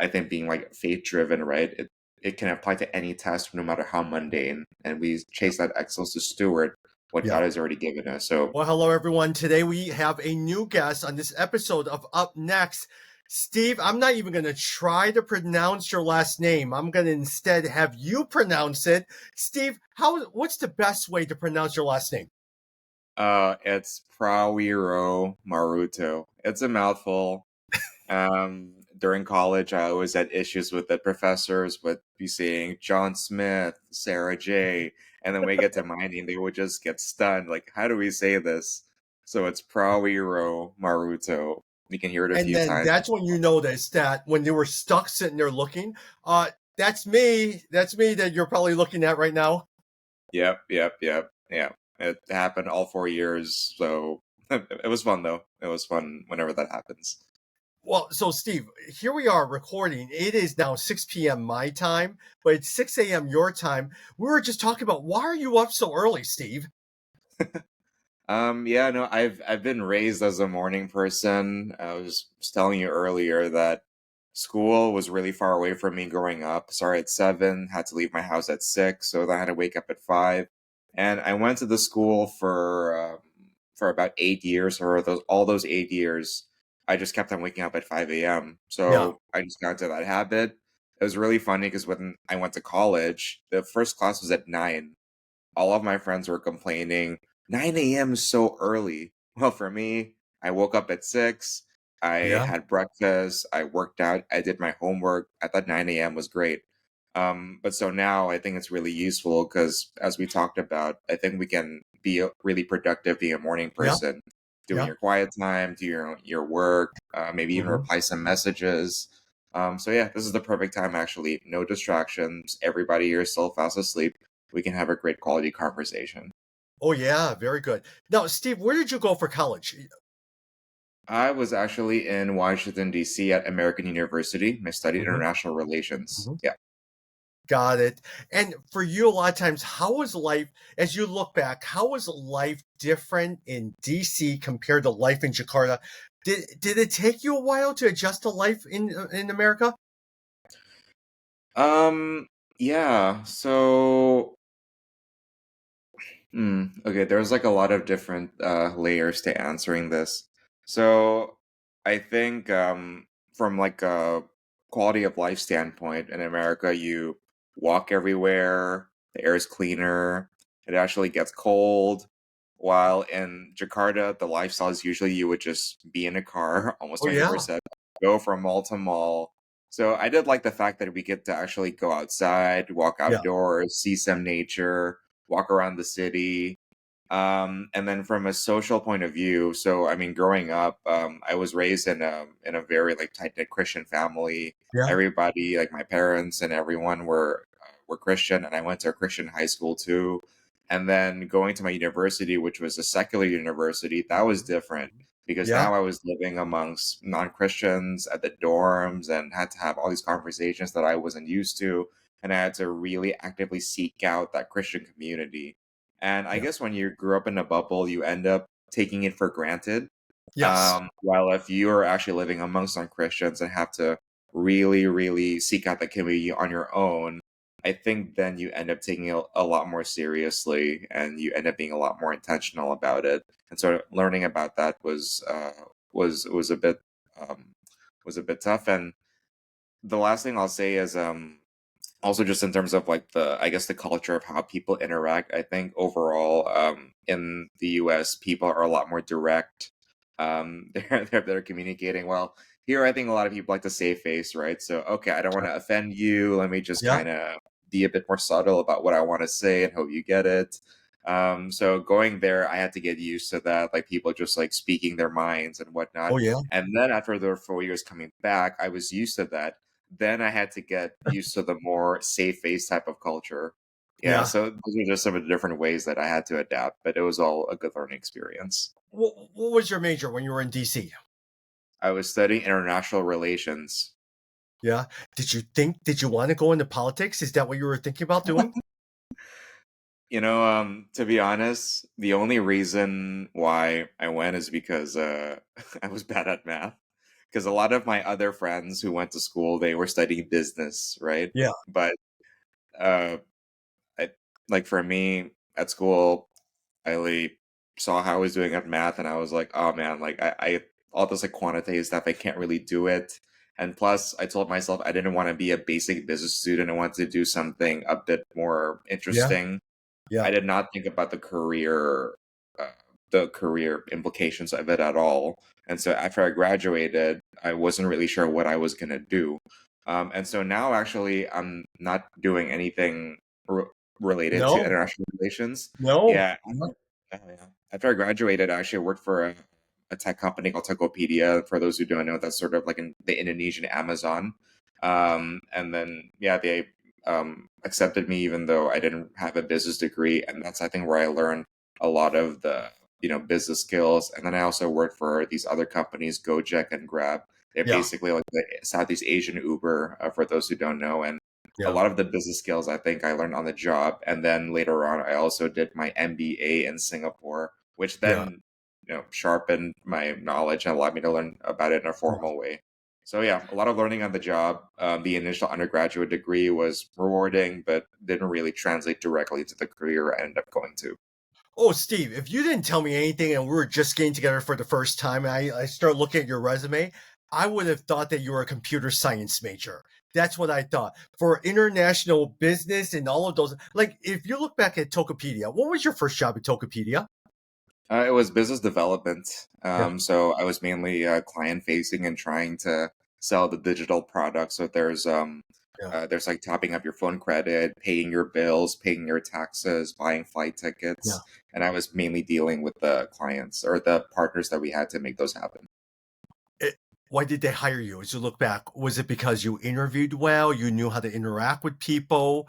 I think being like faith driven, right? It can apply to any test, no matter how mundane, and we chase that excellence to steward what Yeah. God has already given us. So, Well, hello, everyone. Today we have a new guest on this episode of Up Next. Steve, I'm not even going to try to pronounce your last name. I'm going to instead have you pronounce it. Steve, what's the best way to pronounce your last name? it's Prawiromaruto. It's a mouthful. During college, I always had issues with it. Professors would be saying John Smith, Sarah J, and then we get to my name, they would just get stunned. Like, how do we say this? So it's Prawiromaruto. You can hear it a And few then times. that's when you noticed that when you were stuck sitting there looking, that's me. That's me that you're probably looking at right now. Yep. Yeah. It happened all 4 years. So it was fun, though. It was fun whenever that happens. Well, so Steve, here we are recording. It is now 6 p.m. my time, but it's 6 a.m. your time. We were just talking about why are you up so early, Steve? Yeah, no, I've been raised as a morning person. I was telling you earlier that school was really far away from me growing up. Started at 7, had to leave my house at 6, so then I had to wake up at 5. And I went to the school for about 8 years, or all those 8 years, I just kept on waking up at 5 a.m. Yeah. So I just got into that habit. It was really funny because when I went to college, the first class was at 9. All of my friends were complaining 9 a.m. is so early. Well, for me, I woke up at 6. I Yeah. had breakfast. I worked out. I did my homework. I thought 9 a.m. was great. But so now I think it's really useful because, as we talked about, I think we can be really productive being a morning Yeah. person, doing Yeah. your quiet time, do your work, maybe even Hmm. reply some messages. So yeah, this is the perfect time actually. No distractions. Everybody here is still fast asleep. We can have a great quality conversation. Oh, yeah. Very good. Now, Steve, where did you go for college? I was actually in Washington, D.C. at American University. I studied Hmm. international relations. Hmm. Yeah. Got it. And for you, a lot of times, how was life, as you look back, how was life different in DC compared to life in Jakarta? Did it take you a while to adjust to life in America? Um, yeah. So, okay, there's like a lot of different layers to answering this. So, I think from like a quality of life standpoint in America, you walk everywhere, the air is cleaner, it actually gets cold. While in Jakarta, the lifestyle is usually you would just be in a car almost Oh, yeah. 24/7, go from mall to mall. So I did like the fact that we get to actually go outside, walk Yeah. outdoors, see some nature, walk around the city. And then from a social point of view, so I mean, growing up, I was raised in a very like tight knit Christian family. Yeah. Everybody, like my parents and everyone, were Christian, and I went to a Christian high school too. And then going to my university, which was a secular university, that was different because Yeah. now I was living amongst non Christians at the dorms and had to have all these conversations that I wasn't used to, and I had to really actively seek out that Christian community. And I Yeah. guess when you grew up in a bubble, you end up taking it for granted. Yes. While if you're actually living amongst non-Christians and have to really, really seek out the community on your own, I think then you end up taking it a lot more seriously and you end up being a lot more intentional about it. And so learning about that was a bit um, was a bit tough. And the last thing I'll say is also just in terms of like the I guess the culture of how people interact. I think overall in the US people are a lot more direct. They're communicating well. Here I think a lot of people like to save face, right? So okay, I don't want to offend you, let me just Yeah. kind of be a bit more subtle about what I want to say and hope you get it. So going there, I had to get used to that, like people just like speaking their minds and whatnot. Oh, yeah. And then after the 4 years coming back, I was used to that. Then I had to get used to the more safe face type of culture. Yeah, Yeah. so those are just some of the different ways that I had to adapt, but it was all a good learning experience. What was your major when you were in DC? I was studying international relations. Yeah. Did you want to go into politics? Is that what you were thinking about doing? To be honest, the only reason why I went is because I was bad at math. because a lot of my other friends who went to school, they were studying business, right? Yeah. But uh, I, like for me at school, I like saw how I was doing at math, and I was like, oh man, like I all this like quantitative stuff, I can't really do it. And plus, I told myself I didn't want to be a basic business student. I wanted to do something a bit more Yeah. interesting. Yeah. I did not think about uh, the career implications of it at all. And so after I graduated, I wasn't really sure what I was gonna do. And so now, actually, I'm not doing anything related to No. international relations. No. Yeah, yeah. After I graduated, I actually worked for a tech company called Tokopedia. For those who don't know, that's sort of like in the Indonesian Amazon. And then, yeah, they accepted me even though I didn't have a business degree, and that's I think where I learned a lot of the business skills. And then I also worked for these other companies, Gojek and Grab. They're Yeah. basically like the Southeast Asian Uber, for those who don't know. And a Yeah. lot of the business skills I think I learned on the job. And then later on, I also did my MBA in Singapore, which Yeah. then sharpened my knowledge and allowed me to learn about it in a formal way. So yeah, a lot of learning on the job. The initial undergraduate degree was rewarding, but didn't really translate directly to the career I ended up going to. Oh, Steve, if you didn't tell me anything and we were just getting together for the first time and I start looking at your resume, I would have thought that you were a computer science major. That's what I thought. For international business and all of those, like if you look back at Tokopedia, what was your first job at Tokopedia? It was business development. Yeah. So I was mainly client facing and trying to sell the digital products. So Yeah. there's like topping up your phone credit, paying your bills, paying your taxes, buying flight Yeah. tickets, and I was mainly dealing with the clients or the partners that we had to make those happen. It, why did they hire you? As you look back, was it because you interviewed well, you knew how to interact with people?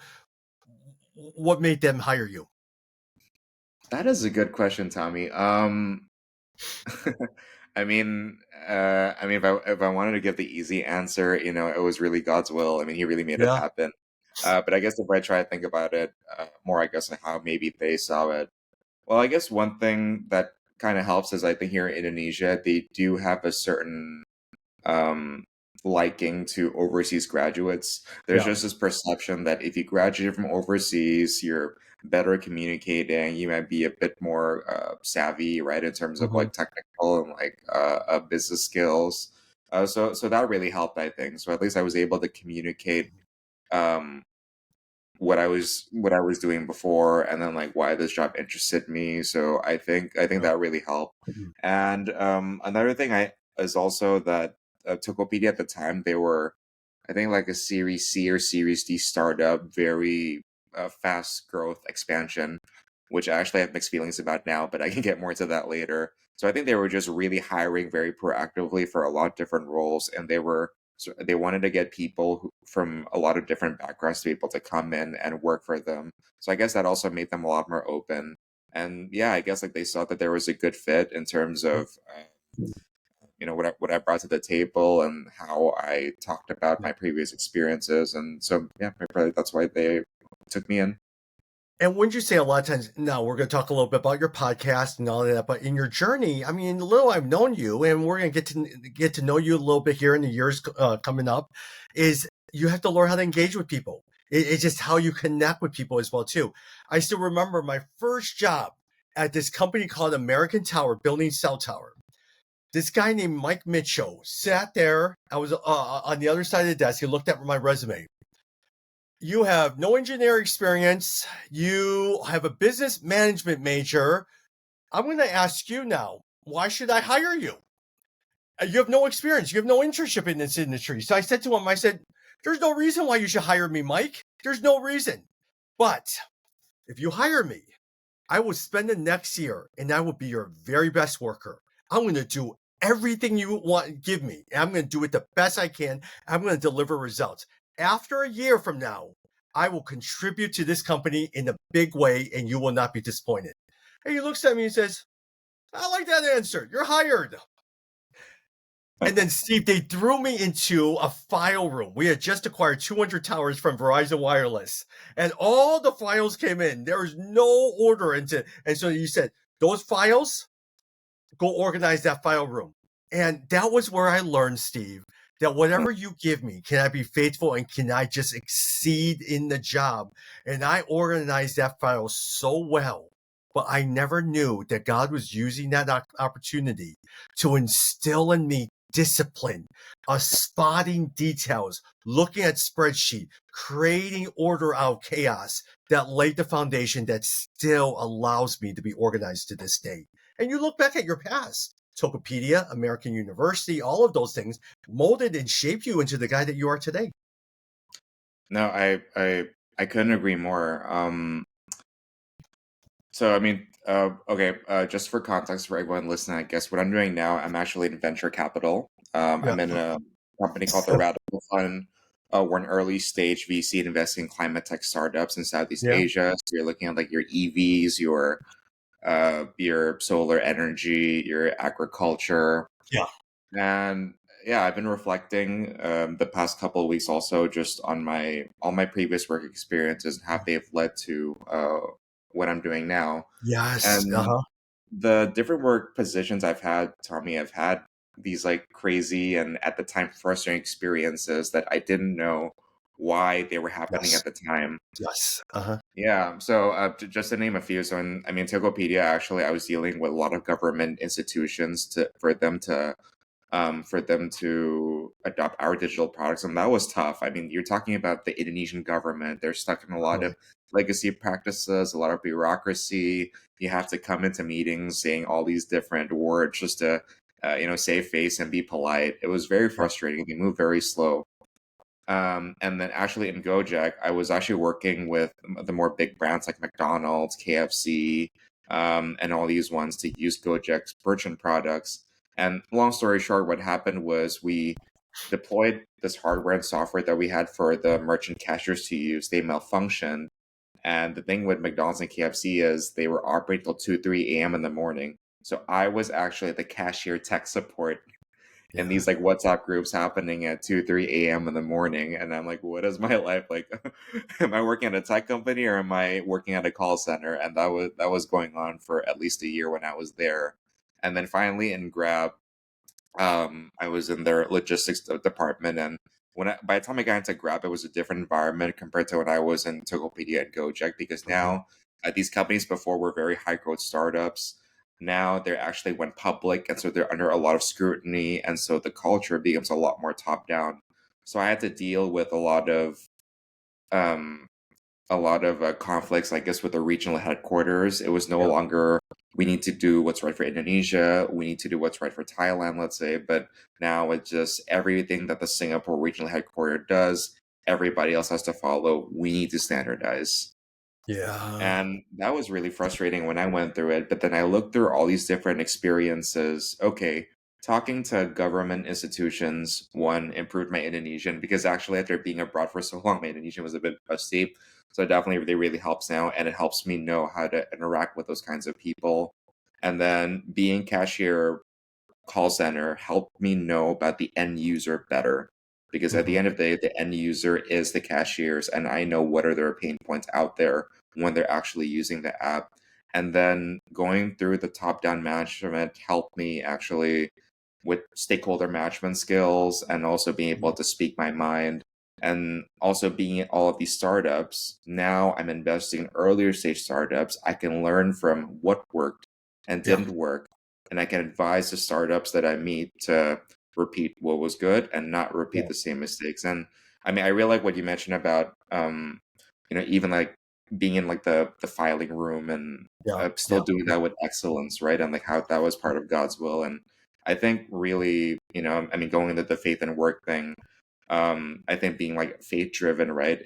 What made them hire you? That is a good question, Tommy. If I wanted to give the easy answer, it was really God's will. I mean, He really made it Yeah. happen. But I guess if I try to think about it more, I guess like how maybe they saw it. Well, I guess one thing that kind of helps is I think here in Indonesia they do have a certain um, liking to overseas graduates. There's Yeah. just this perception that if you graduate from overseas, you're better at communicating. You might be a bit more savvy, right, in terms of Mhm. like technical and like business skills. So that really helped, I think. So at least I was able to communicate um, what I was doing before, and then like why this job interested me. So I think Yeah. that really helped. Mhm. And another thing I is also that Tokopedia at the time, they were, I think, like a Series C or Series D startup, very fast growth expansion, which I actually have mixed feelings about now, but I can get more into that later. So I think they were just really hiring very proactively for a lot of different roles, and they wanted to get people from a lot of different backgrounds to be able to come in and work for them. So I guess that also made them a lot more open. And yeah, I guess like they saw that there was a good fit in terms of what I brought to the table and how I talked about Yeah. my previous experiences. And so yeah, probably that's why they took me in. And wouldn't you say a lot of times, now we're going to talk a little bit about your podcast and all of that, but in your journey, I mean, the little I've known you, and we're going to get to know you a little bit here in the years coming up, is you have to learn how to engage with people. It's just how you connect with people as well too. I still remember my first job at this company called American Tower, building cell tower. This guy named Mike Mitchell sat there. I was on the other side of the desk. He looked at my resume. You have no engineering experience. You have a business management major. I'm going to ask you now, why should I hire you? You have no experience. You have no internship in this industry. So I said to him, I said, there's no reason why you should hire me, Mike. There's no reason. But if you hire me, I will spend the next year and I will be your very best worker. I'm going to do everything you want, give me. And I'm going to do it the best I can. I'm going to deliver results. After a year from now, I will contribute to this company in a big way and you will not be disappointed. And he looks at me and says, I like that answer. You're hired. And then, Steve, they threw me into a file room. We had just acquired 200 towers from Verizon Wireless, and all the files came in. There was no order into, and so you said, those files, go organize that file room. And that was where I learned, Steve, that whatever you give me, can I be faithful and can I just exceed in the job? And I organized that file so well, but I never knew that God was using that opportunity to instill in me discipline, spotting details, looking at spreadsheet, creating order out of chaos that laid the foundation that still allows me to be organized to this day. And you look back at your past, Tokopedia, American University, all of those things molded and shaped you into the guy that you are today. No, I couldn't agree more. So I mean, okay, just for context for everyone listening, I guess what I'm doing now, I'm actually in venture capital. Yeah. I'm in a company called the Radical Fund. We're an early stage VC investing in climate tech startups in Southeast Yeah. Asia. So you're looking at like your EVs, your solar energy, your agriculture, Yeah. and yeah, I've been reflecting the past couple of weeks also just on my all my previous work experiences and how they've led to what I'm doing now. Yes. And Uh-huh. the different work positions I've had, Tommy, I've had these like crazy and at the time frustrating experiences that I didn't know why they were happening Yes. at the time. Yes. Uh-huh. Yeah, so just to name a few, so I mean, Tokopedia, actually, I was dealing with a lot of government institutions for them to adopt our digital products, and that was tough. I mean, you're talking about the Indonesian government; they're stuck in a lot Right. of legacy practices, a lot of bureaucracy. You have to come into meetings saying all these different words just to, save face and be polite. It was very Yeah. frustrating. They move very slow. And then actually in Gojek, I was actually working with the more big brands like McDonald's, KFC, and all these ones to use Gojek's merchant products. And long story short, what happened was we deployed this hardware and software that we had for the merchant cashiers to use. They malfunctioned. And the thing with McDonald's and KFC is they were operating till 2, 3 a.m. in the morning. So I was actually the cashier tech support and Yeah. these like WhatsApp groups happening at 2, 3 a.m. in the morning. And I'm like, what is my life like? Am I working at a tech company or am I working at a call center? And that was going on for at least a year when I was there. And then finally in Grab, I was in their logistics department, and by the time I got into Grab, it was a different environment compared to when I was in Tokopedia and Gojek. Because Mhm. now these companies before were very high growth startups. Now they actually went public, and so they're under a lot of scrutiny, and so the culture becomes a lot more top down. So I had to deal with um, a lot of conflicts, I guess, with the regional headquarters. It was no Yeah. longer we need to do what's right for Indonesia, we need to do what's right for Thailand, let's say, but now it's just everything that the Singapore regional headquarters does, everybody else has to follow. We need to standardize. Yeah. And that was really frustrating when I went through it. But then I looked through all these different experiences. Okay, talking to government institutions, one, improved my Indonesian because actually, after being abroad for so long, my Indonesian was a bit rusty. So definitely, it really helps now. And it helps me know how to interact with those kinds of people. And then being cashier call center helped me know about the end user better because at the Mhm. end of the day the end user is the cashiers and I know what are their pain points out there when they're actually using the app. And then going through the top down management helped me actually with stakeholder management skills and also being able Mhm. to speak my mind. And also being in all of these startups, now I'm investing in earlier stage startups. I can learn from what worked and Yeah. didn't work, and I can advise the startups that I meet to repeat what was good and not repeat Yeah. the same mistakes. And I mean, I really like what you mentioned about, even like being in like the filing room and Yeah. still Yeah. doing Yeah. that with excellence, right? And like how that was part of God's will. And I think really, I mean, going into the faith and work thing, I think being like faith driven, right?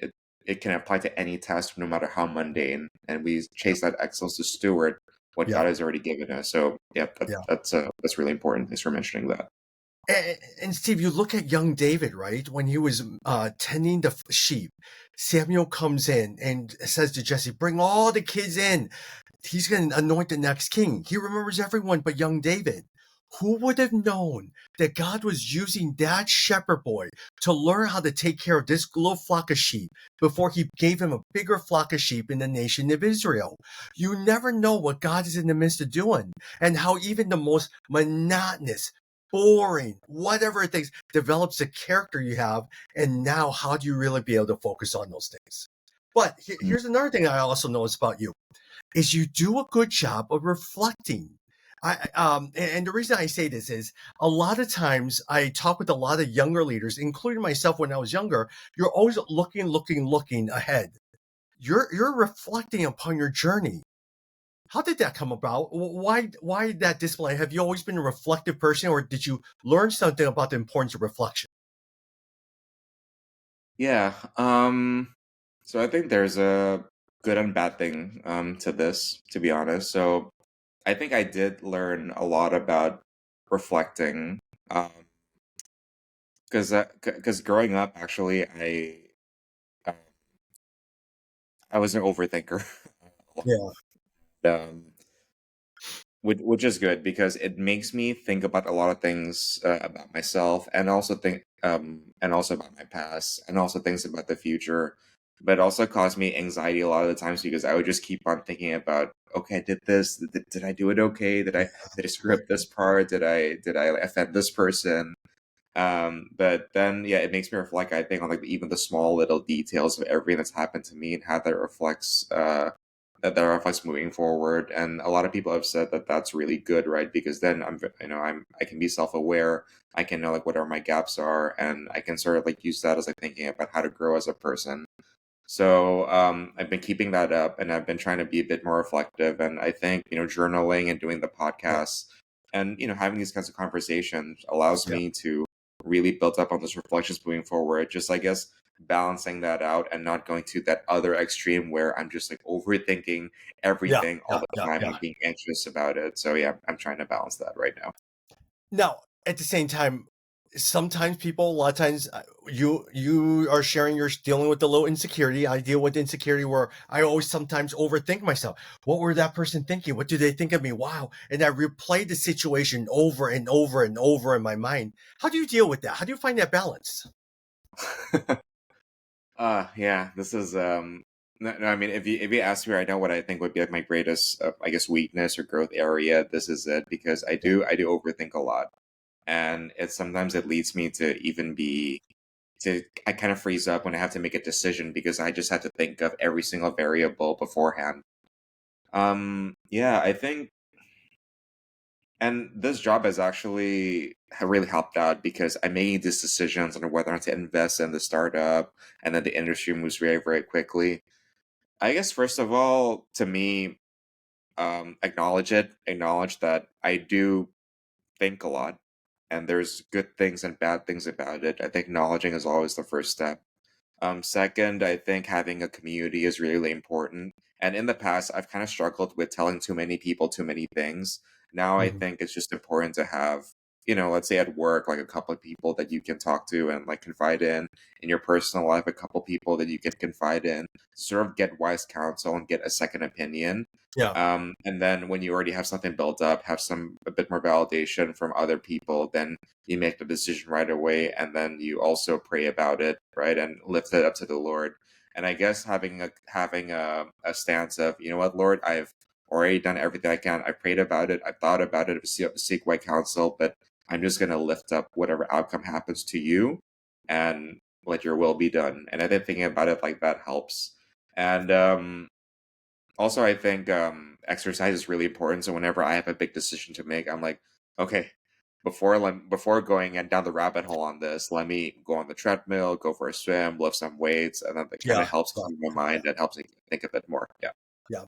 It can apply to any task, no matter how mundane, and we Yeah. chase that excellence to steward what Yeah. God has already given us. So, yeah, Yeah. that's really important. Thanks for mentioning that. And Steve, you look at young David, right? When he was tending the sheep, Samuel comes in and says to Jesse, "Bring all the kids in. He's going to anoint the next king." He remembers everyone but young David. Who would have known that God was using that shepherd boy to learn how to take care of this little flock of sheep before he gave him a bigger flock of sheep in the nation of Israel? You never know what God is in the midst of doing and how even the most monotonous, boring, whatever it takes, develops the character you have. And now how do you really be able to focus on those things? But Mm. here's another thing I also notice about you is you do a good job of reflecting. And the reason I say this is a lot of times I talk with a lot of younger leaders, including myself when I was younger. You're always looking ahead. You're reflecting upon your journey. How did that come about? Why that display? Have you always been a reflective person, or did you learn something about the importance of reflection? Yeah. So I think there's a good and bad thing to this, to be honest. So I think I did learn a lot about reflecting. Because growing up, actually, uh, I was an overthinker. Yeah, um, which is good because it makes me think about a lot of things about myself, and also think and also about my past, and also things about the future. But it also caused me anxiety a lot of the times because I would just keep on thinking about, okay, I did this, did I do it okay, did I screw up this part, did I offend this person. But then, yeah, it makes me reflect, I think, on like even the small little details of everything that's happened to me, and how that reflects moving forward. And a lot of people have said that that's really good, right? Because then I can be self-aware. I can know like whatever my gaps are, and I can sort of like use that as like thinking about how to grow as a person. So I've been keeping that up, and I've been trying to be a bit more reflective. And I think journaling and doing the yeah, podcasts, and having these kinds of conversations allows yeah, me to really build up on those reflections moving forward. Just, I guess, balancing that out and not going to that other extreme where I'm just like overthinking yeah, everything all yeah, the yeah, time yeah. and being anxious about it. So yeah, I'm trying to balance that right now. Now, at the same time, sometimes people, a lot of times, you are sharing you're dealing with a little insecurity. I deal with insecurity where I always sometimes overthink myself. What were that person thinking? What do they think of me? Wow. And I replay the situation over and over and over in my mind. How do you deal with that? How do you find that balance? Yeah, this is no, no, I mean, if you ask me right now what I think would be like my greatest I guess weakness or growth area, this is it, because Yeah. I do overthink a lot. And it sometimes it leads me to even be to I kind of freeze up when I have to make a decision because I just have to think of every single variable beforehand. Yeah, I think, and this job has actually really helped out because I made these decisions on whether or not to invest in the startup, and then the industry moves very, very quickly. I guess first of all, to me, acknowledge that I do think a lot, and there's good things and bad things about it. I think acknowledging is always the first step. Second, I think having a community is really important. And in the past, I've kind of struggled with telling too many people too many things. Now I Mhm. think it's just important to have, let's say at work, like a couple of people that you can talk to and like confide in your personal life, a couple people that you can confide in, sort of get wise counsel and get a second opinion. Yeah. And then when you already have something built up, have a bit more validation from other people, then you make the decision right away, and then you also pray about it, right, and lift it up to the Lord. And I guess having a stance of, you know what, Lord, I've already done everything I can. I prayed about it, I thought about it, seek white counsel, but I'm just gonna lift up whatever outcome happens to you, and let your will be done. And I think thinking about it like that helps. And also, I think exercise is really important. So whenever I have a big decision to make, I'm like, okay, before going and down the rabbit hole on this, let me go on the treadmill, go for a swim, lift some weights, and then that kind Yeah. of helps Yeah. clear my mind and helps me think a bit more. Yeah. Yeah,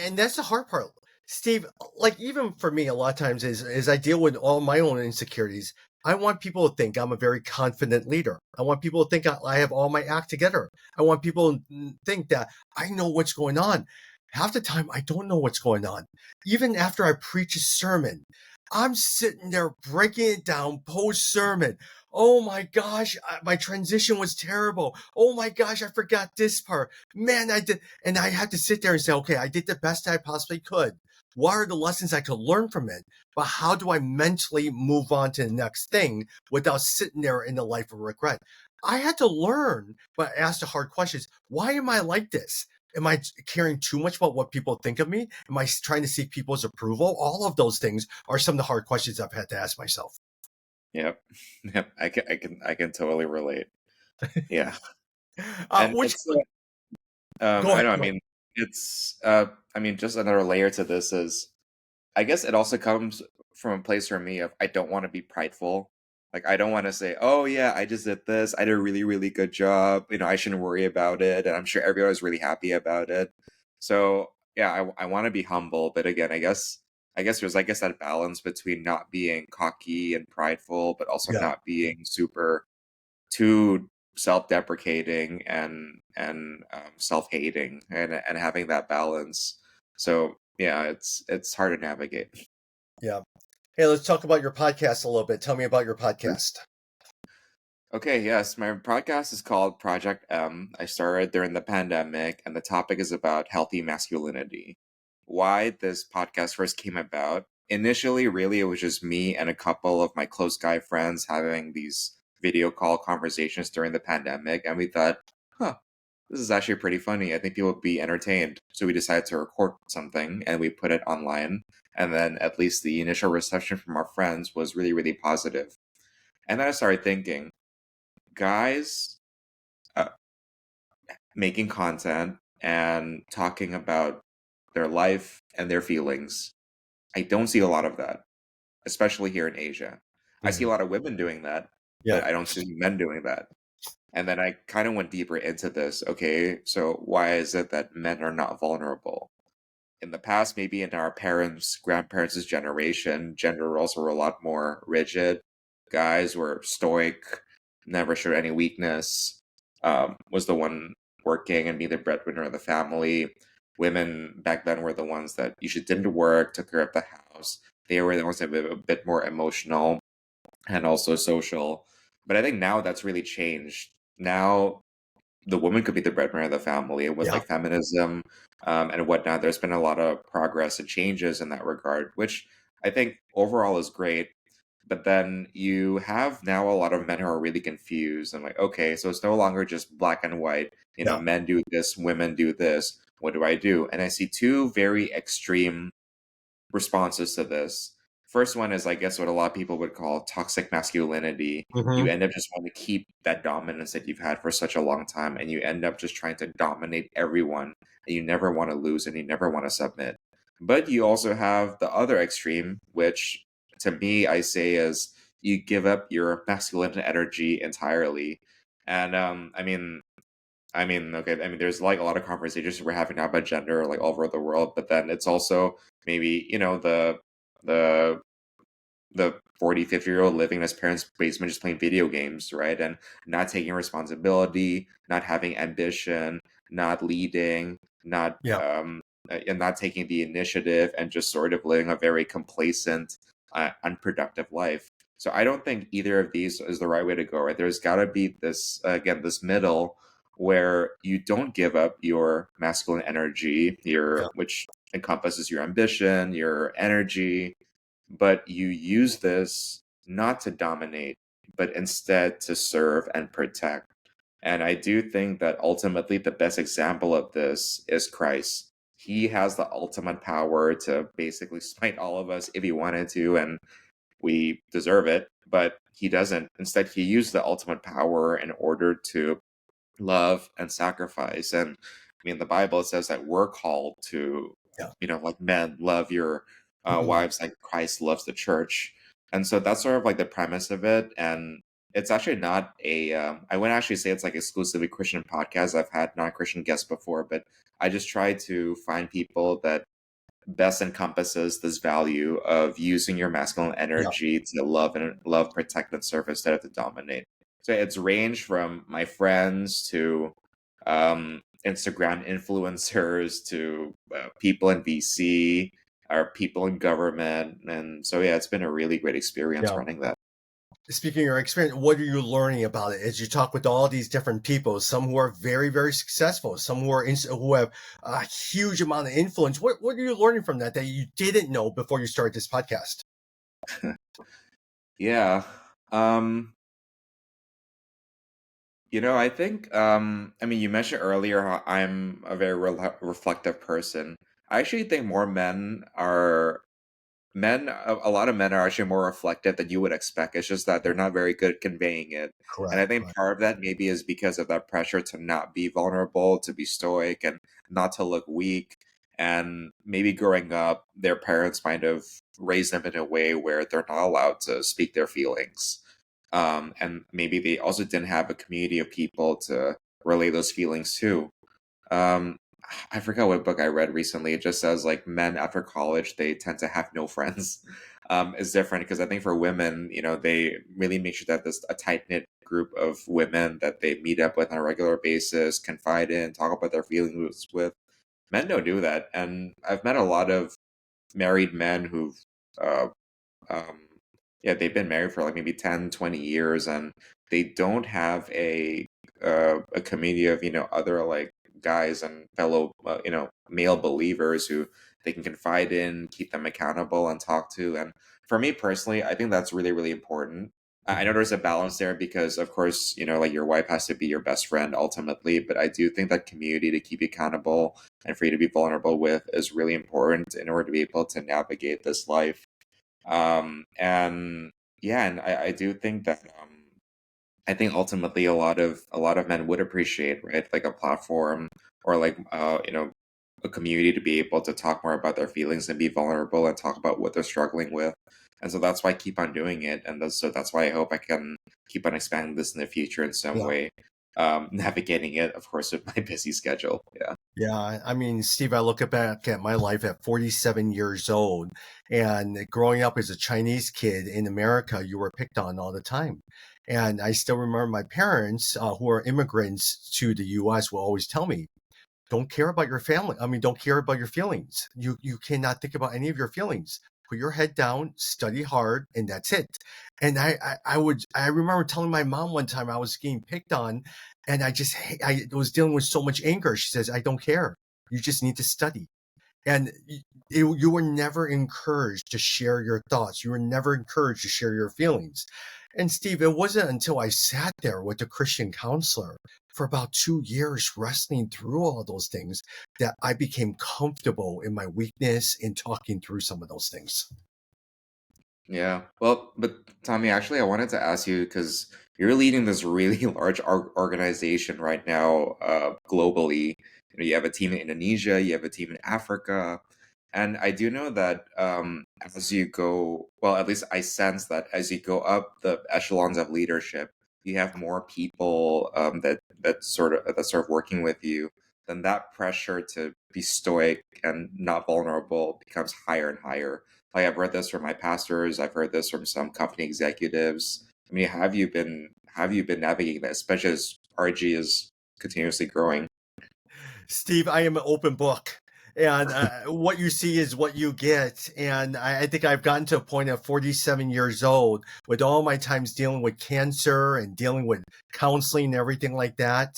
and that's the hard part, Steve. Like even for me, a lot of times is I deal with all my own insecurities. I want people to think I'm a very confident leader. I want people to think I have all my act together. I want people to think that I know what's going on. Half the time, I don't know what's going on. Even after I preach a sermon, I'm sitting there breaking it down post sermon. Oh my gosh, my transition was terrible. Oh my gosh, I forgot this part. Man, I did. And I had to sit there and say, okay, I did the best I possibly could. What are the lessons I could learn from it? But how do I mentally move on to the next thing without sitting there in the life of regret? I had to learn, but ask the hard questions. Why am I like this? Am I caring too much about what people think of me? Am I trying to seek people's approval? All of those things are some of the hard questions I've had to ask myself. Yep. Yep. I can totally relate. Yeah. And Which it's Go I ahead. know, I Go ahead. mean, it's I mean, just another layer to this is I guess it also comes from a place for me of I don't want to be prideful. Like I don't want to say, "Oh yeah, I just did this. I did a really really good job. I shouldn't worry about it." And I'm sure everyone was really happy about it. So yeah, I want to be humble, but again, I guess there's that balance between not being cocky and prideful, but also Yeah, not being super too self-deprecating and self-hating and having that balance. So yeah, it's hard to navigate. yeah. Hey, let's talk about your podcast a little bit. Tell me about your podcast. Okay, yes, my podcast is called Project M. I started during the pandemic, and the topic is about healthy masculinity. Why this podcast first came about? Initially, really, it was just me and a couple of my close guy friends having these video call conversations during the pandemic, and we thought, huh, this is actually pretty funny. I think people would be entertained. So we decided to record something and we put it online. And then at least the initial reception from our friends was really, really positive. And then I started thinking, guys uh, making content and talking about their life and their feelings. I don't see a lot of that, especially here in Asia. I see Mhm. a lot of women doing that, Yeah, but I don't see men doing that. And then I kind of went deeper into this. Okay, so why is it that men are not vulnerable? In the past, maybe in our parents, grandparents' generation, gender roles were a lot more rigid. Guys were stoic, never showed any weakness, was the one working and be the breadwinner of the family. Women back then were the ones that usually didn't work, took care of the house. They were the ones that were a bit more emotional and also social. But I think now that's really changed. Now the woman could be the breadwinner of the family, and with yeah, like feminism and whatnot, there's been a lot of progress and changes in that regard, which I think overall is great. But then you have now a lot of men who are really confused and like, okay, so it's no longer just black and white. yeah, Men do this, women do this. What do I do? And I see two very extreme responses to this. First one is, I guess, what a lot of people would call toxic masculinity. You hmm, end up just wanting to keep that dominance that you've had for such a long time, and you end up just trying to dominate everyone, and you never want to lose and you never want to submit. But you also have the other extreme, which to me, I say is you give up your masculine energy entirely. And okay. I mean, there's like a lot of conversations we're having now about gender, like all over the world. But then it's also maybe the the 40, 50 year old living in his parents' basement just playing video games, right? And not taking responsibility, not having ambition, not leading, not yeah, and not taking the initiative, and just sort of living a very complacent, unproductive life. So I don't think either of these is the right way to go, right? There's got to be this again, this middle where you don't give up your masculine energy, yeah, your which encompasses your ambition, your energy, but you use this not to dominate, but instead to serve and protect. And I do think that ultimately the best example of this is Christ. He has the ultimate power to basically smite all of us if he wanted to, and we deserve it, but he doesn't. Instead, he used the ultimate power in order to love and sacrifice. And I mean, the Bible says that we're called to, yeah. like men, love your Mhm. wives like Christ loves the church. And so that's sort of like the premise of it. And it's actually not I wouldn't actually say it's like exclusively Christian podcast. I've had non-Christian guests before, but I just try to find people that best encompasses this value of using your masculine Yeah, energy to love, protect, and serve instead of to dominate. So it's ranged from my friends to Instagram influencers to people in VC or people in government, and so yeah, it's been a really great experience yeah. running that. Speaking of your experience, what are you learning about it as you talk with all these different people? Some who are very, very successful, some who have a huge amount of influence. What are you learning from that you didn't know before you started this podcast? Yeah. Um, I think, I mean, you mentioned earlier how I'm a very reflective person. I actually think more men are a lot of men are actually more reflective than you would expect. It's just that they're not very good at conveying it. And I Correct. think part of that maybe is because of that pressure to not be vulnerable, to be stoic, and not to look weak. And maybe growing up, their parents might have raised them in a way where they're not allowed to speak their feelings. And maybe they also didn't have a community of people to relay those feelings to. Um, I forgot what book I read recently. It just says like men after college they tend to have no friends. Is different because I think for women, they really make sure that there's a tight knit group of women that they meet up with on a regular basis, confide in, talk about their feelings with. Men don't do that, and I've met a lot of married men who've uh, um, yeah, they've been married for like maybe 10, 20 years, and they don't have a community of, other like guys and fellow, male believers who they can confide in, keep them accountable and talk to. And for me personally, I think that's really, really important. I know Mhm. there's a balance there because, of course, like your wife has to be your best friend ultimately, but I do think that community to keep you accountable and for you to be vulnerable with is really important in order to be able to navigate this life. And yeah, and I do think that I think ultimately a lot of men would appreciate, right, like a platform or like a community to be able to talk more about their feelings and be vulnerable and talk about what they're struggling with. And so that's why I keep on doing it, and that's why I hope I can keep on expanding this in the future in some Yeah. way. Navigating it, of course, with my busy schedule. Yeah. Yeah, I mean, Steve, I look back at my life at 47 years old, and growing up as a Chinese kid in America, you were picked on all the time. And I still remember my parents, who are immigrants to the US, will always tell me, don't care about your family. I mean, don't care about your feelings. You cannot think about any of your feelings. Put your head down, study hard, and that's it. And I remember telling my mom one time I was getting picked on, and I was dealing with so much anger. She says, I don't care. You just need to study. And you were never encouraged to share your thoughts. You were never encouraged to share your feelings. And Steve, it wasn't until I sat there with a Christian counselor for about 2 years, wrestling through all those things, that I became comfortable in my weakness in talking through some of those things. Yeah. Well, but Tommy, actually, I wanted to ask you because you're leading this really large organization right now, globally. You have a team in Indonesia, you have a team in Africa, and I do know that as you go, well, at least I sense that as you go up the echelons of leadership, you have more people that sort of working with you. Then that pressure to be stoic and not vulnerable becomes higher and higher. Like I've read this from my pastors, I've heard this from some company executives. I mean, have you been navigating that, especially as RG is continuously growing? Steve, I am an open book. And what you see is what you get. And I think I've gotten to a point at 47 years old with all my times dealing with cancer and dealing with counseling and everything like that.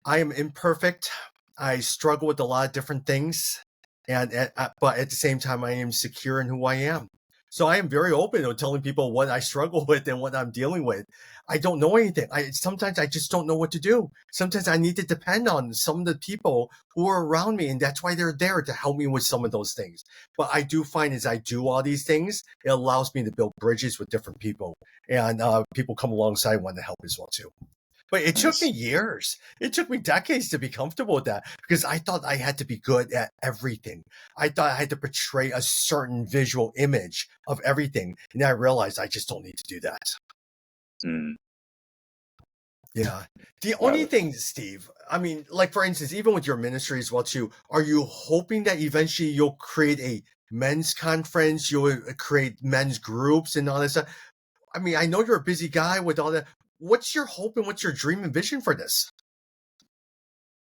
I am imperfect. I struggle with a lot of different things, but at the same time, I am secure in who I am. So I am very open to telling people what I struggle with and what I'm dealing with. I don't know anything. Sometimes I just don't know what to do. Sometimes I need to depend on some of the people who are around me, and that's why they're there to help me with some of those things. But I do find as I do all these things, it allows me to build bridges with different people, and people come alongside want to help as well too. But it took me Nice. years. It took me decades to be comfortable with that because I thought I had to be good at everything. I thought I had to portray a certain visual image of everything. And I realized I just don't need to do that. Mm, Yeah. The yeah. only thing, Steve, I mean, like for instance, even with your ministry as well too, are you hoping that eventually you'll create a men's conference, you'll create men's groups and all that stuff? I mean, I know you're a busy guy with all that. What's your hope and what's your dream and vision for this?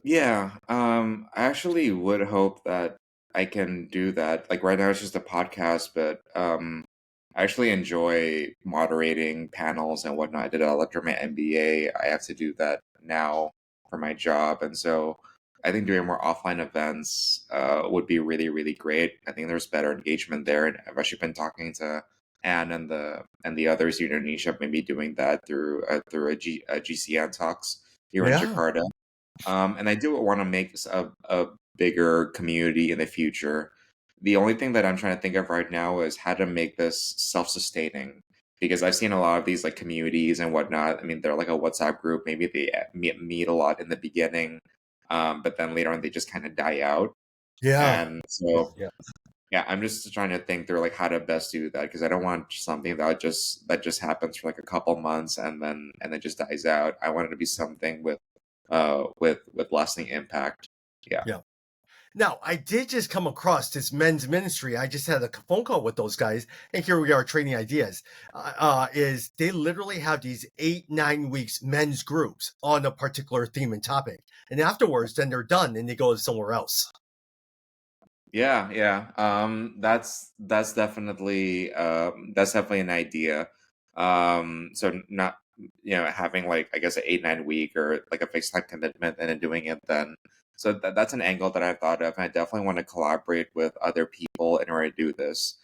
Yeah, I actually would hope that I can do that. Like right now, it's just a podcast, but I actually enjoy moderating panels and whatnot. I did it all after my MBA. I have to do that now for my job, and so I think doing more offline events would be really, really great. I think there's better engagement there, and I've actually been talking to Anne and the others in Indonesia, maybe doing that through a GCN talks here in Yeah. Jakarta. And I do want to make a bigger community in the future. the only thing that I'm trying to think of right now is how to make this self-sustaining. Because I've seen a lot of these like communities and whatnot. I mean, they're like a WhatsApp group. Maybe they meet a lot in the beginning, but then later on they just kind of die out. Yeah. And Yeah. so Yeah. yeah, I'm just trying to think through like how to best do that because I don't want something that just happens for like a couple months and then just dies out. I want it to be something with lasting impact. Yeah. Yeah. Now, I did just come across this men's ministry. I just had a phone call with those guys, and here we are trading ideas. Is they literally have these 8-9 weeks men's groups on a particular theme and topic, and afterwards, then they're done and they go somewhere else. Yeah, yeah. That's definitely an idea. So not having like I guess an 8-9 week or like a fixed time commitment and then doing it then. So that's an angle that I thought of, and I definitely want to collaborate with other people in order to do this.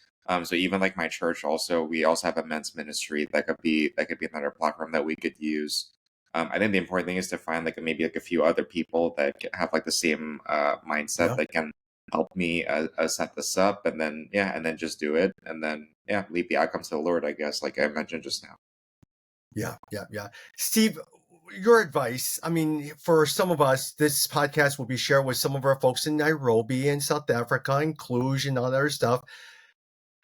So even like my church, also we also have a men's ministry that could be another platform that we could use. I think the important thing is to find like maybe like a few other people that have like the same mindset Yeah. that can help me set this up and then and then just do it and then leave the outcomes to the Lord, I guess, like I mentioned just now. Yeah, yeah, yeah. Steve, your advice. I mean, for some of us, this podcast will be shared with some of our folks in Nairobi and South Africa and Cluj and all that other stuff.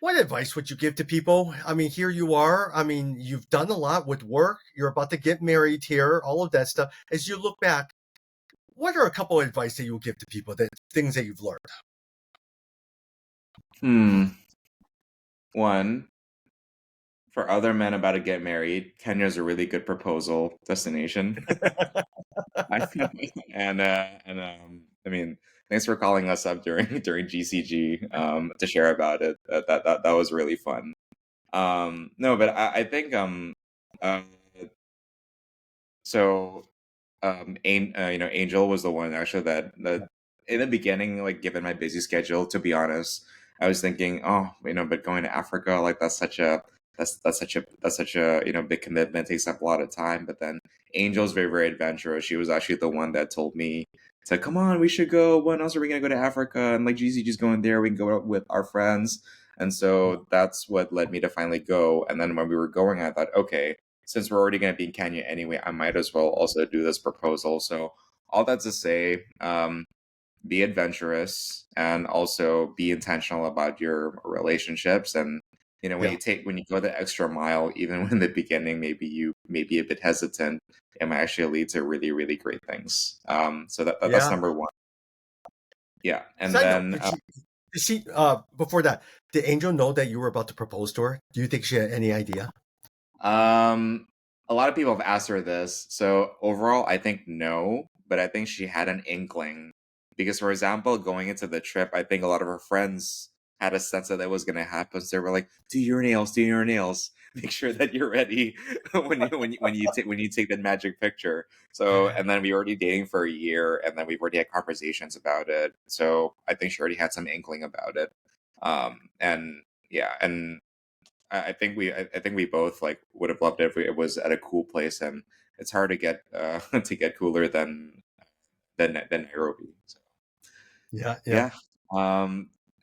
What advice would you give to people? I mean, here you are. I mean, you've done a lot with work. You're about to get married here, all of that stuff. As you look back, what are a couple of advice that you would give to people, that things that you've learned? Hmm. One, for other men about to get married, Kenya is a really good proposal destination. I and I mean, thanks for calling us up during during GCG to share about it. That was really fun. No, but I think uh, so Angel was the one actually that in the beginning, like given my busy schedule, to be honest, I was thinking, oh, but going to Africa, like that's such a big commitment, takes up a lot of time. But then Angel's very, very adventurous. She was actually the one that told me, said, "Come on, we should go. When else are we gonna go to Africa?" And like, GC just going there, we can go out with our friends. And so that's what led me to finally go. And then when we were going, I thought, okay, since we're already going to be in Kenya anyway, I might as well also do this proposal. So all that to say, be adventurous and also be intentional about your relationships. And Yeah, when you go the extra mile, even when in the beginning maybe you may be a bit hesitant, it might actually lead to really, really great things. So that's yeah. number one. Yeah, and Side note: then did she before that, did Angel know that you were about to propose to her? Do you think she had any idea? a lot of people have asked her this. So overall, I think no, but I think she had an inkling because, for example, going into the trip, I think a lot of her friends had a sense that it was going to happen. So they were like, do your nails, make sure that you're ready when you take that magic picture." So, and then we were already dating for a year, and then we've already had conversations about it. So I think she already had some inkling about it. And yeah, and I think we both like would have loved it if it was at a cool place, and it's hard to get to get cooler than Nairobi. So Yeah, yeah, yeah,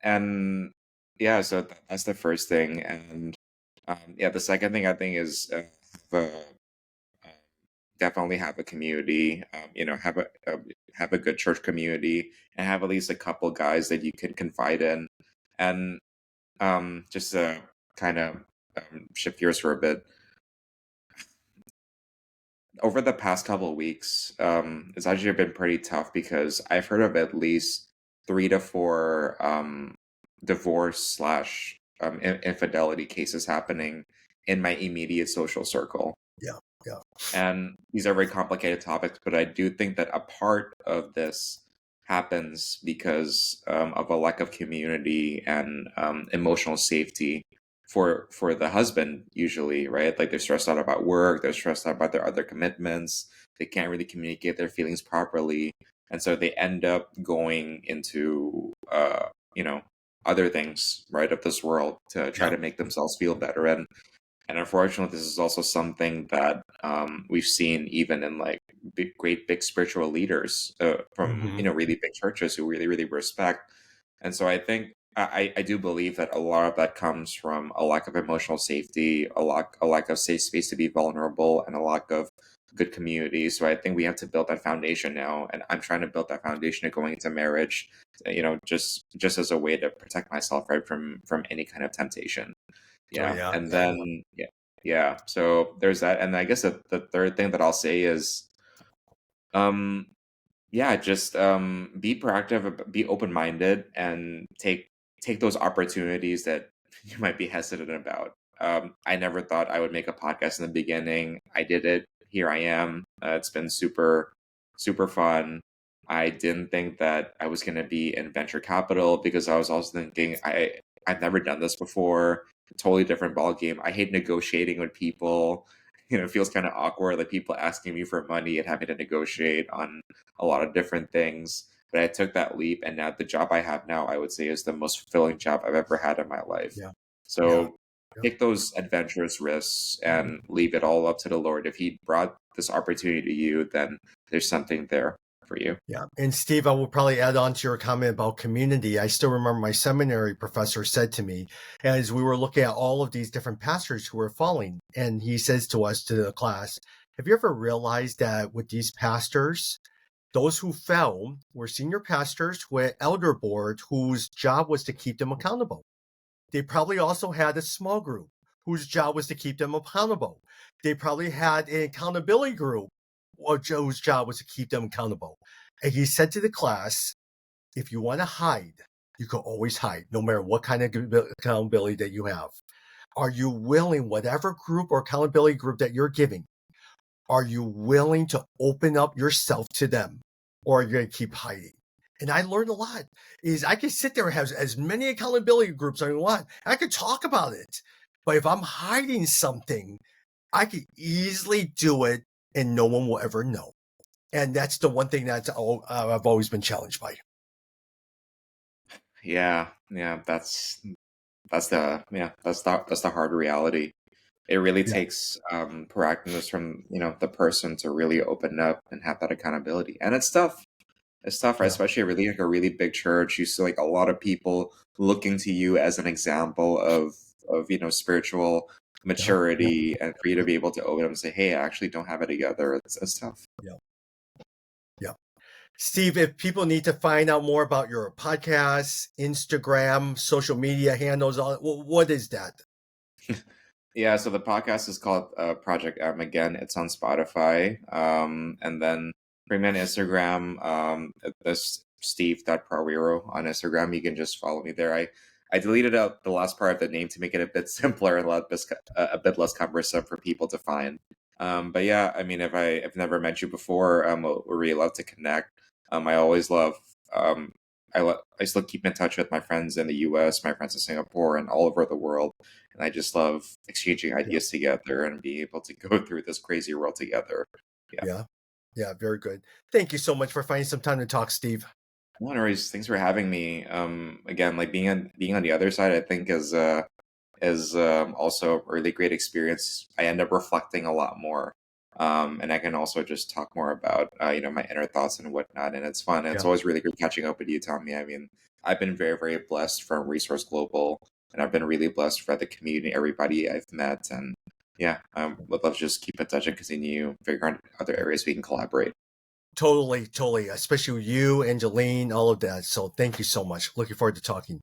and yeah, so that's the first thing, and yeah, the second thing I think is have a, um, definitely have a community. Have a good church community, and have at least a couple guys that you can confide in, and just to kind of shift gears for a bit over the past couple of weeks, it's actually been pretty tough because I've heard of at least 3 to 4 divorce slash infidelity cases happening in my immediate social circle. yeah, yeah. And these are very complicated topics, but I do think that a part of this happens because of a lack of community and emotional safety for the husband usually, right? Like they're stressed out about work, they're stressed out about their other commitments, they can't really communicate their feelings properly, and so they end up going into other things, right, of this world to try Yeah. to make themselves feel better. And unfortunately, this is also something that we've seen even in like great big spiritual leaders from Hmm. really big churches who really, really respect. And so I think I do believe that a lot of that comes from a lack of emotional safety, a lack of safe space to be vulnerable, and a lack of good community. So I think we have to build that foundation now, and I'm trying to build that foundation of going into marriage, just as a way to protect myself, right, from any kind of temptation. So Yeah, yeah, and yeah, then yeah. So there's that, and I guess the third thing that I'll say is, um, yeah, just be proactive, be open minded, and take those opportunities that you might be hesitant about. I never thought I would make a podcast in the beginning. I did it. Here I am. It's been super fun. I didn't think that I was going to be in venture capital because I was also thinking I've never done this before. Totally different ball game. I hate negotiating with people. It feels kind of awkward, like people asking me for money and having to negotiate on a lot of different things. But I took that leap, and now the job I have now, I would say, is the most fulfilling job I've ever had in my life. yeah, yeah, So yeah. take those adventurous risks and leave it all up to the Lord. If He brought this opportunity to you, then there's something there for you. Yeah. And Steve, I will probably add on to your comment about community. I still remember my seminary professor said to me, as we were looking at all of these different pastors who were falling, and he says to us, to the class, have you ever realized that with these pastors, those who fell were senior pastors who had elder board whose job was to keep them accountable? They probably also had a small group whose job was to keep them accountable. They probably had an accountability group whose job was to keep them accountable. And he said to the class, if you want to hide, you can always hide, no matter what kind of accountability that you have. Are you willing, whatever group or accountability group that you're giving, are you willing to open up yourself to them, or are you going to keep hiding? And I learned a lot. Is I can sit there and have as many accountability groups as I want. I could talk about it, but if I'm hiding something, I could easily do it, and no one will ever know. And that's the one thing that I've always been challenged by. Yeah, that's the hard reality. It really Yeah, takes proactiveness from the person to really open up and have that accountability, and it's tough. It's tough, right? yeah, Especially like a really big church. You see like a lot of people looking to you as an example of spiritual yeah, yeah, maturity, and for you to be able to open up and say, "Hey, I actually don't have it together." It's tough. yeah, yeah. Steve, if people need to find out more about your podcast, Instagram, social media handles, what is that? Yeah, so the podcast is called Project M. Again, it's on Spotify. And then for me on Instagram, this Steve.Prawiro on Instagram. You can just follow me there. I deleted out the last part of the name to make it a bit simpler and a bit less cumbersome for people to find. But yeah, I mean, if I've never met you before, would really love to connect. I always love I still keep in touch with my friends in the U.S., my friends in Singapore, and all over the world. And I just love exchanging Yeah, ideas together and being able to go through this crazy world together. Yeah. yeah, yeah, very good. Thank you so much for finding some time to talk, Steve. No worries. Thanks for having me. Again, like being on the other side, I think is also a really great experience. I end up reflecting a lot more, and I can also just talk more about my inner thoughts and whatnot. And it's fun. And it's Yeah, always really great catching up with you, Tommy. I mean, I've been very blessed from Resource Global, and I've been really blessed for the community, everybody I've met, and yeah, would love to just keep in touch and continue figuring out other yeah. areas we can collaborate. Totally, totally. Especially you, Angeline, all of that. So thank you so much. Looking forward to talking.